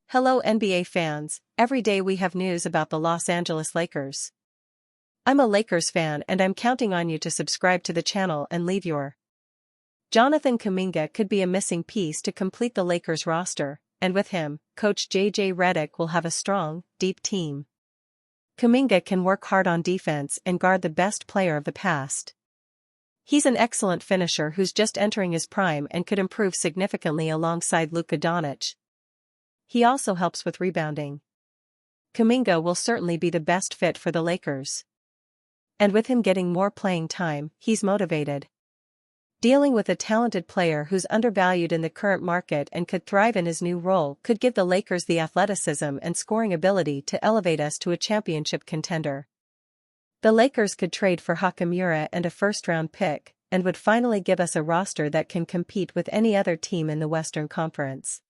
Hello NBA fans, every day we have news about the Los Angeles Lakers. I'm a Lakers fan and I'm counting on you to subscribe to the channel and leave your. Jonathan Kuminga could be a missing piece to complete the Lakers roster, and with him, coach JJ Redick will have a strong, deep team. Kuminga can work hard on defense and guard the best player of the past. He's an excellent finisher who's just entering his prime and could improve significantly alongside Luka Doncic. He also helps with rebounding. Kuminga will certainly be the best fit for the Lakers. And with him getting more playing time, he's motivated. Dealing with a talented player who's undervalued in the current market and could thrive in his new role could give the Lakers the athleticism and scoring ability to elevate us to a championship contender. The Lakers could trade for Hachimura and a first-round pick, and would finally give us a roster that can compete with any other team in the Western Conference.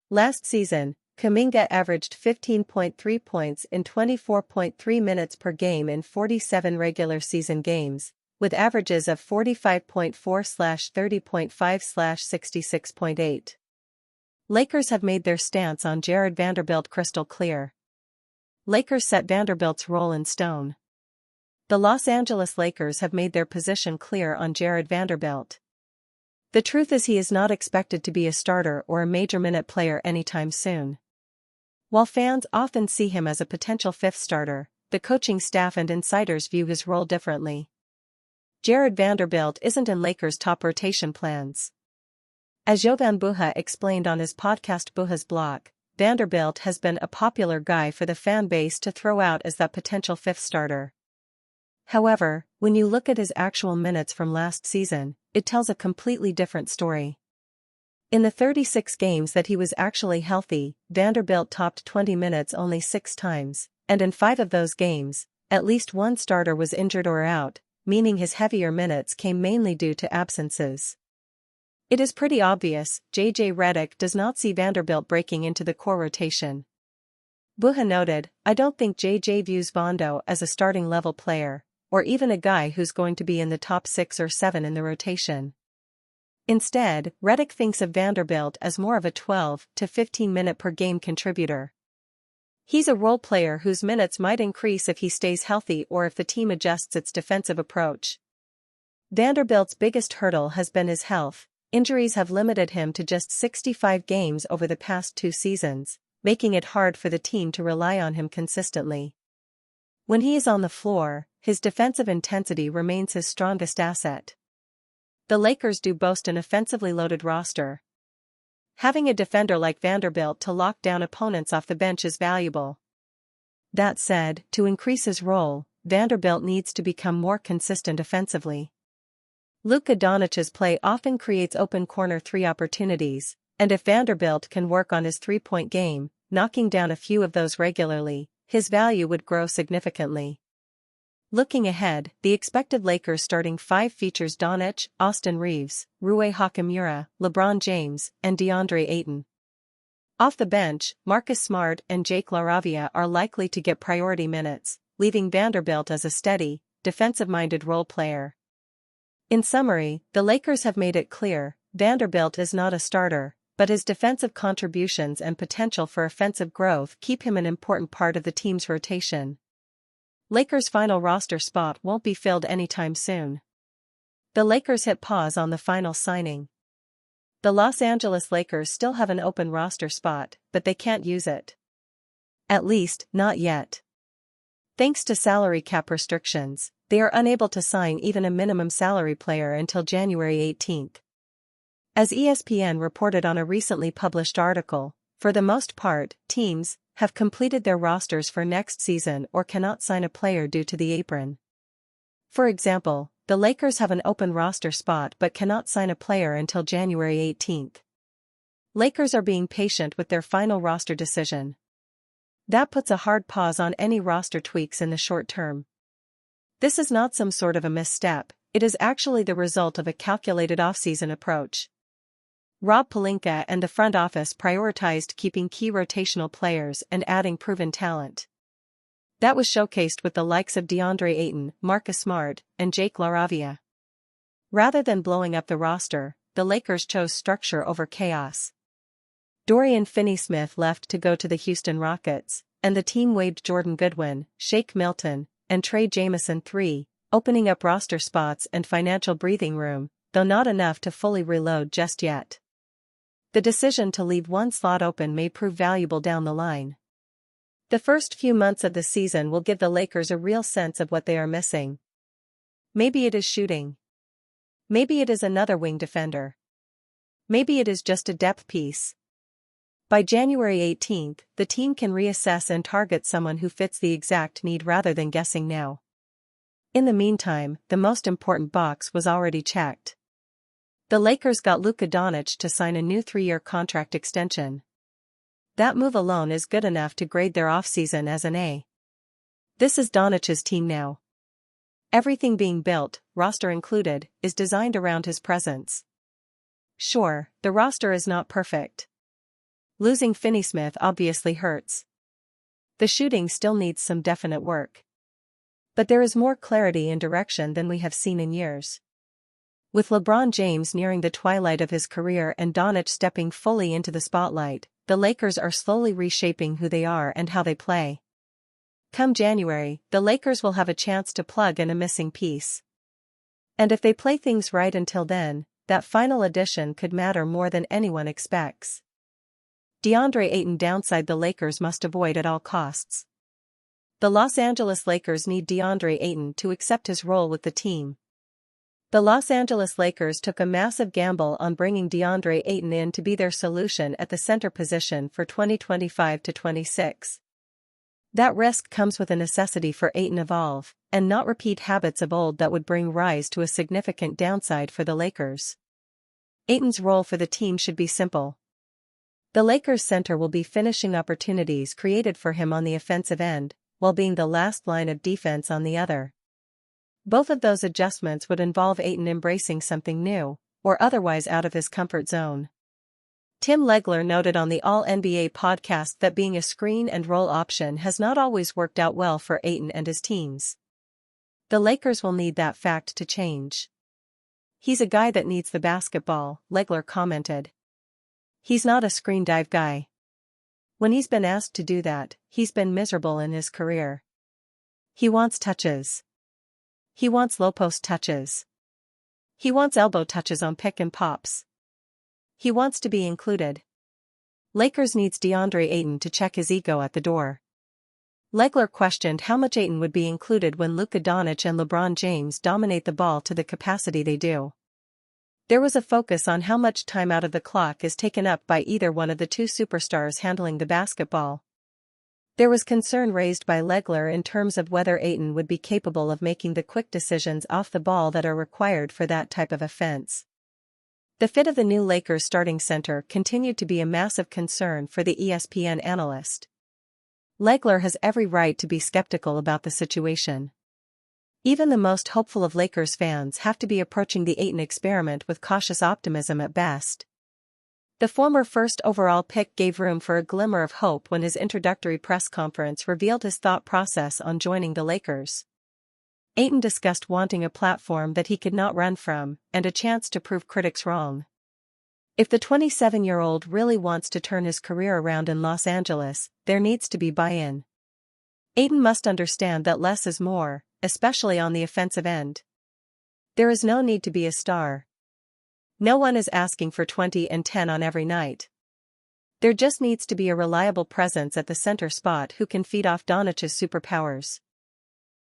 Last season, Kuminga averaged 15.3 points in 24.3 minutes per game in 47 regular season games, with averages of 45.4/30.5/66.8. Lakers have made their stance on Jared Vanderbilt crystal clear. Lakers set Vanderbilt's role in stone. The Los Angeles Lakers have made their position clear on Jared Vanderbilt. The truth is he is not expected to be a starter or a major minute player anytime soon. While fans often see him as a potential fifth starter, the coaching staff and insiders view his role differently. Jared Vanderbilt isn't in Lakers' top rotation plans. As Jovan Buha explained on his podcast Buha's Block, Vanderbilt has been a popular guy for the fan base to throw out as that potential fifth starter. However, when you look at his actual minutes from last season, it tells a completely different story. In the 36 games that he was actually healthy, Vanderbilt topped 20 minutes only 6 times, and in 5 of those games, at least one starter was injured or out, meaning his heavier minutes came mainly due to absences. It is pretty obvious, JJ Redick does not see Vanderbilt breaking into the core rotation. Buha noted, "I don't think JJ views Vondo as a starting level player, or even a guy who's going to be in the top 6 or 7 in the rotation." Instead, Redick thinks of Vanderbilt as more of a 12 to 15 minute per game contributor. He's a role player whose minutes might increase if he stays healthy or if the team adjusts its defensive approach. Vanderbilt's biggest hurdle has been his health. Injuries have limited him to just 65 games over the past 2 seasons, making it hard for the team to rely on him consistently. When he is on the floor, his defensive intensity remains his strongest asset. The Lakers do boast an offensively loaded roster. Having a defender like Vanderbilt to lock down opponents off the bench is valuable. That said, to increase his role, Vanderbilt needs to become more consistent offensively. Luka Doncic's play often creates open corner 3 opportunities, and if Vanderbilt can work on his 3-point game, knocking down a few of those regularly, his value would grow significantly. Looking ahead, the expected Lakers starting 5 features Doncic, Austin Reeves, Rui Hachimura, LeBron James, and DeAndre Ayton. Off the bench, Marcus Smart and Jake LaRavia are likely to get priority minutes, leaving Vanderbilt as a steady, defensive-minded role player. In summary, the Lakers have made it clear, Vanderbilt is not a starter, but his defensive contributions and potential for offensive growth keep him an important part of the team's rotation. Lakers' final roster spot won't be filled anytime soon. The Lakers hit pause on the final signing. The Los Angeles Lakers still have an open roster spot, but they can't use it. At least, not yet. Thanks to salary cap restrictions, they are unable to sign even a minimum salary player until January 18. As ESPN reported on a recently published article, for the most part, teams have completed their rosters for next season or cannot sign a player due to the apron. For example, the Lakers have an open roster spot but cannot sign a player until January 18. Lakers are being patient with their final roster decision. That puts a hard pause on any roster tweaks in the short term. This is not some sort of a misstep, it is actually the result of a calculated offseason approach. Rob Pelinka and the front office prioritized keeping key rotational players and adding proven talent. That was showcased with the likes of DeAndre Ayton, Marcus Smart, and Jake LaRavia. Rather than blowing up the roster, the Lakers chose structure over chaos. Dorian Finney-Smith left to go to the Houston Rockets, and the team waived Jordan Goodwin, Shake Milton, and Trey Jamison III, opening up roster spots and financial breathing room, though not enough to fully reload just yet. The decision to leave one slot open may prove valuable down the line. The first few months of the season will give the Lakers a real sense of what they are missing. Maybe it is shooting. Maybe it is another wing defender. Maybe it is just a depth piece. By January 18th, the team can reassess and target someone who fits the exact need rather than guessing now. In the meantime, the most important box was already checked. The Lakers got Luka Doncic to sign a new 3-year contract extension. That move alone is good enough to grade their offseason as an A. This is Doncic's team now. Everything being built, roster included, is designed around his presence. Sure, the roster is not perfect. Losing Finney-Smith obviously hurts. The shooting still needs some definite work. But there is more clarity and direction than we have seen in years. With LeBron James nearing the twilight of his career and Doncic stepping fully into the spotlight, the Lakers are slowly reshaping who they are and how they play. Come January, the Lakers will have a chance to plug in a missing piece. And if they play things right until then, that final addition could matter more than anyone expects. DeAndre Ayton downside the Lakers must avoid at all costs. The Los Angeles Lakers need DeAndre Ayton to accept his role with the team. The Los Angeles Lakers took a massive gamble on bringing DeAndre Ayton in to be their solution at the center position for 2025-26. That risk comes with a necessity for Ayton evolve, and not repeat habits of old that would bring rise to a significant downside for the Lakers. Ayton's role for the team should be simple. The Lakers center will be finishing opportunities created for him on the offensive end, while being the last line of defense on the other. Both of those adjustments would involve Ayton embracing something new, or otherwise out of his comfort zone. Tim Legler noted on the All-NBA podcast that being a screen and roll option has not always worked out well for Ayton and his teams. The Lakers will need that fact to change. He's a guy that needs the basketball, Legler commented. He's not a screen dive guy. When he's been asked to do that, he's been miserable in his career. He wants touches. He wants low post touches. He wants elbow touches on pick and pops. He wants to be included. Lakers needs DeAndre Ayton to check his ego at the door. Legler questioned how much Ayton would be included when Luka Doncic and LeBron James dominate the ball to the capacity they do. There was a focus on how much time out of the clock is taken up by either one of the two superstars handling the basketball. There was concern raised by Legler in terms of whether Ayton would be capable of making the quick decisions off the ball that are required for that type of offense. The fit of the new Lakers starting center continued to be a massive concern for the ESPN analyst. Legler has every right to be skeptical about the situation. Even the most hopeful of Lakers fans have to be approaching the Ayton experiment with cautious optimism at best. The former first overall pick gave room for a glimmer of hope when his introductory press conference revealed his thought process on joining the Lakers. Ayton discussed wanting a platform that he could not run from, and a chance to prove critics wrong. If the 27-year-old really wants to turn his career around in Los Angeles, there needs to be buy-in. Ayton must understand that less is more, especially on the offensive end. There is no need to be a star. No one is asking for 20 and 10 on every night. There just needs to be a reliable presence at the center spot who can feed off Doncic's superpowers.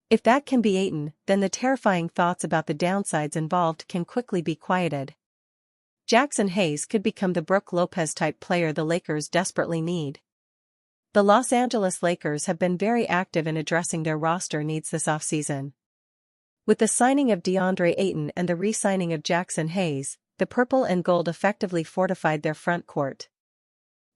If that can be Ayton, then the terrifying thoughts about the downsides involved can quickly be quieted. Jackson Hayes could become the Brook Lopez-type player the Lakers desperately need. The Los Angeles Lakers have been very active in addressing their roster needs this offseason. With the signing of DeAndre Ayton and the re-signing of Jackson Hayes, the purple and gold effectively fortified their front court.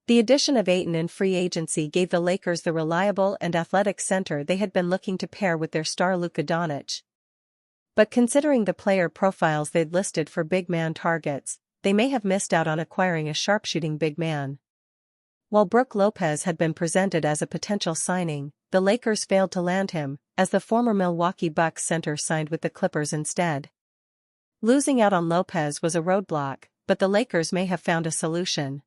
The addition of Ayton in free agency gave the Lakers the reliable and athletic center they had been looking to pair with their star Luka Doncic. But considering the player profiles they'd listed for big man targets, they may have missed out on acquiring a sharpshooting big man. While Brook Lopez had been presented as a potential signing, the Lakers failed to land him, as the former Milwaukee Bucks center signed with the Clippers instead. Losing out on Lopez was a roadblock, but the Lakers may have found a solution.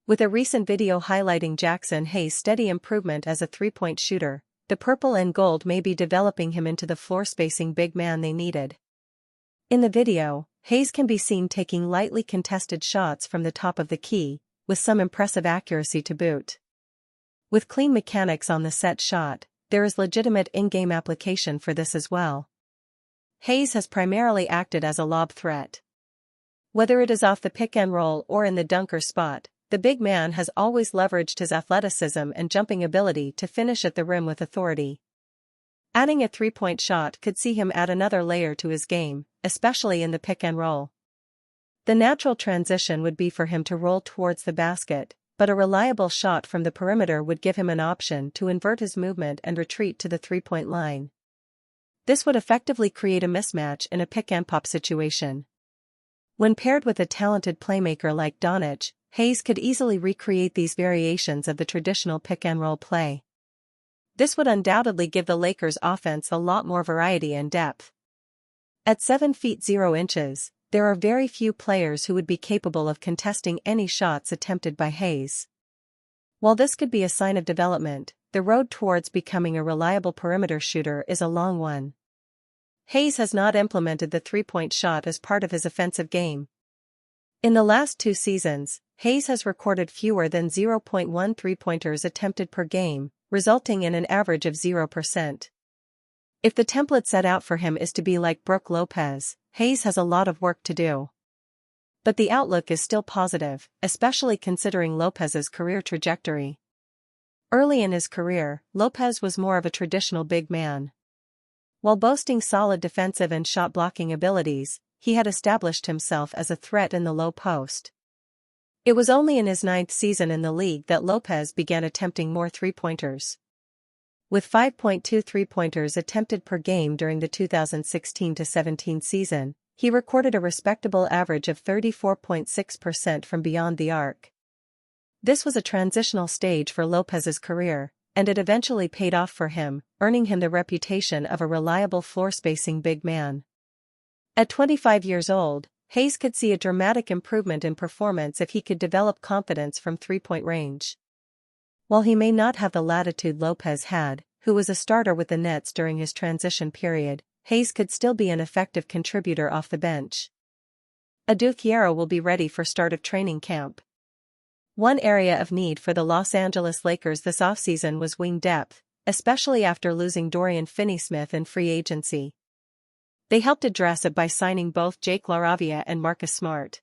With a recent video highlighting Jackson Hayes' steady improvement as a three-point shooter, the purple and gold may be developing him into the floor-spacing big man they needed. In the video, Hayes can be seen taking lightly contested shots from the top of the key, with some impressive accuracy to boot. With clean mechanics on the set shot, there is legitimate in-game application for this as well. Hayes has primarily acted as a lob threat. Whether it is off the pick and roll or in the dunker spot, the big man has always leveraged his athleticism and jumping ability to finish at the rim with authority. Adding a three-point shot could see him add another layer to his game, especially in the pick and roll. The natural transition would be for him to roll towards the basket, but a reliable shot from the perimeter would give him an option to invert his movement and retreat to the three-point line. This would effectively create a mismatch in a pick-and-pop situation. When paired with a talented playmaker like Doncic, Hayes could easily recreate these variations of the traditional pick-and-roll play. This would undoubtedly give the Lakers' offense a lot more variety and depth. At 7 feet 0 inches, there are very few players who would be capable of contesting any shots attempted by Hayes. While this could be a sign of development, the road towards becoming a reliable perimeter shooter is a long one. Hayes has not implemented the three-point shot as part of his offensive game. In the last 2 seasons, Hayes has recorded fewer than 0.1 three-pointers attempted per game, resulting in an average of 0%. If the template set out for him is to be like Brook Lopez, Hayes has a lot of work to do. But the outlook is still positive, especially considering Lopez's career trajectory. Early in his career, Lopez was more of a traditional big man. While boasting solid defensive and shot-blocking abilities, he had established himself as a threat in the low post. It was only in his 9th season in the league that Lopez began attempting more three-pointers. With 5.2 three-pointers attempted per game during the 2016-17 season, he recorded a respectable average of 34.6% from beyond the arc. This was a transitional stage for Lopez's career, and it eventually paid off for him, earning him the reputation of a reliable floor-spacing big man. At 25 years old, Hayes could see a dramatic improvement in performance if he could develop confidence from three-point range. While he may not have the latitude Lopez had, who was a starter with the Nets during his transition period, Hayes could still be an effective contributor off the bench. Adou Thiero will be ready for start of training camp. One area of need for the Los Angeles Lakers this offseason was wing depth, especially after losing Dorian Finney-Smith in free agency. They helped address it by signing both Jake LaRavia and Marcus Smart.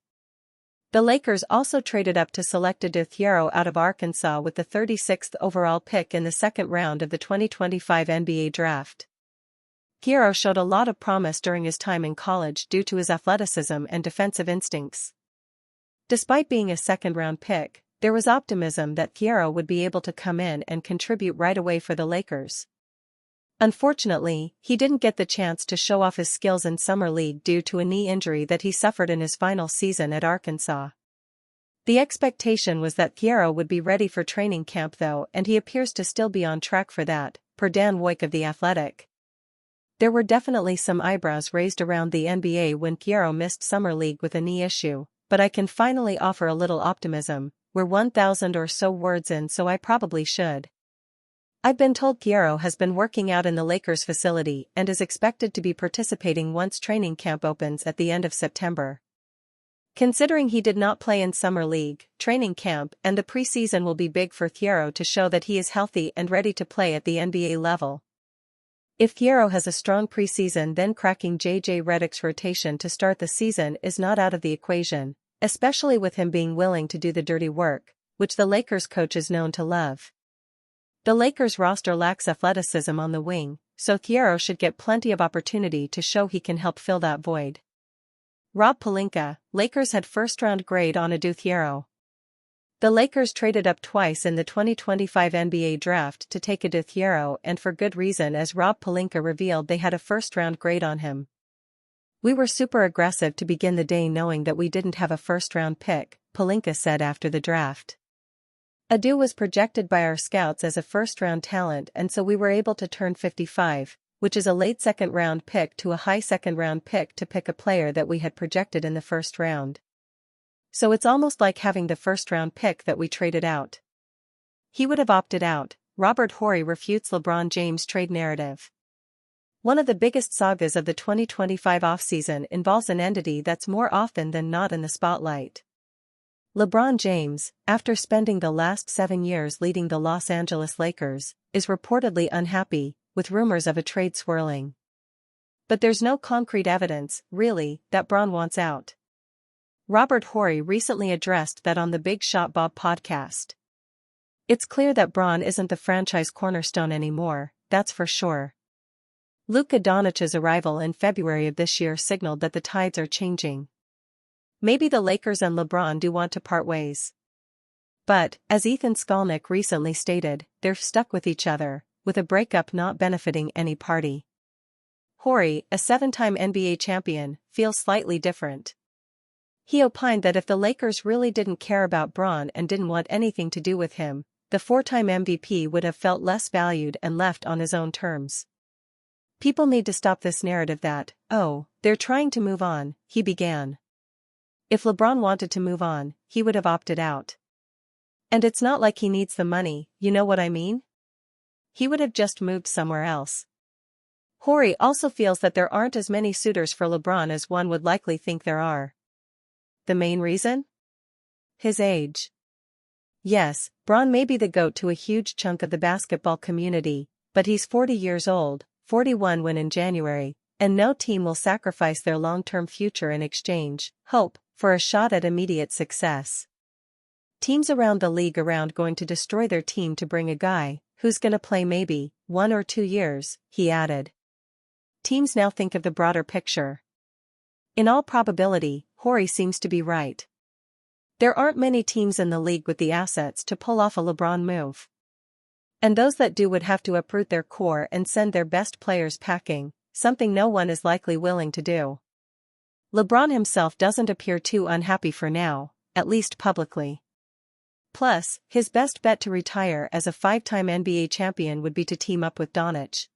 The Lakers also traded up to select Adou Thiero out of Arkansas with the 36th overall pick in the second round of the 2025 NBA draft. Thiero showed a lot of promise during his time in college due to his athleticism and defensive instincts. Despite being a second-round pick, there was optimism that Thiero would be able to come in and contribute right away for the Lakers. Unfortunately, he didn't get the chance to show off his skills in summer league due to a knee injury that he suffered in his final season at Arkansas. The expectation was that Thiero would be ready for training camp though, and he appears to still be on track for that, per Dan Woik of The Athletic. There were definitely some eyebrows raised around the NBA when Thiero missed summer league with a knee issue, but I can finally offer a little optimism. We're 1,000 or so words in, so I probably should. I've been told Thiero has been working out in the Lakers facility and is expected to be participating once training camp opens at the end of September. Considering he did not play in summer league, training camp and the preseason will be big for Thiero to show that he is healthy and ready to play at the NBA level. If Thiero has a strong preseason, then cracking JJ Redick's rotation to start the season is not out of the equation, especially with him being willing to do the dirty work, which the Lakers coach is known to love. The Lakers roster lacks athleticism on the wing, so Thiero should get plenty of opportunity to show he can help fill that void. Rob Pelinka, Lakers had first-round grade on Adou Thiero. The Lakers traded up twice in the 2025 NBA draft to take Adou Thiero, and for good reason, as Rob Pelinka revealed they had a first-round grade on him. "We were super aggressive to begin the day knowing that we didn't have a first-round pick," Pelinka said after the draft. Adou was projected by our scouts as a first-round talent, and so we were able to turn 55, which is a late second-round pick to a high second-round pick to pick a player that we had projected in the first round. So it's almost like having the first-round pick that we traded out. He would have opted out. Robert Horry refutes LeBron James trade narrative. One of the biggest sagas of the 2025 offseason involves an entity that's more often than not in the spotlight. LeBron James, after spending the last 7 years leading the Los Angeles Lakers, is reportedly unhappy, with rumors of a trade swirling. But there's no concrete evidence, really, that Bron wants out. Robert Horry recently addressed that on the Big Shot Bob podcast. It's clear that Bron isn't the franchise cornerstone anymore, that's for sure. Luka Doncic's arrival in February of this year signaled that the tides are changing. Maybe the Lakers and LeBron do want to part ways. But, as Ethan Skolnick recently stated, they're stuck with each other, with a breakup not benefiting any party. Horry, a 7-time NBA champion, feels slightly different. He opined that if the Lakers really didn't care about Bron and didn't want anything to do with him, the 4-time MVP would have felt less valued and left on his own terms. People need to stop this narrative that, oh, they're trying to move on, he began. If LeBron wanted to move on, he would have opted out. And it's not like he needs the money, you know what I mean? He would have just moved somewhere else. Horry also feels that there aren't as many suitors for LeBron as one would likely think there are. The main reason? His age. Yes, Bron may be the GOAT to a huge chunk of the basketball community, but he's 40 years old, 41 when in January, and no team will sacrifice their long-term future in exchange, hope, for a shot at immediate success. Teams around the league aren't going to destroy their team to bring a guy who's gonna play maybe 1 or 2 years, he added. Teams now think of the broader picture. In all probability, Horry seems to be right. There aren't many teams in the league with the assets to pull off a LeBron move. And those that do would have to uproot their core and send their best players packing, something no one is likely willing to do. LeBron himself doesn't appear too unhappy for now, at least publicly. Plus, his best bet to retire as a 5-time NBA champion would be to team up with Doncic.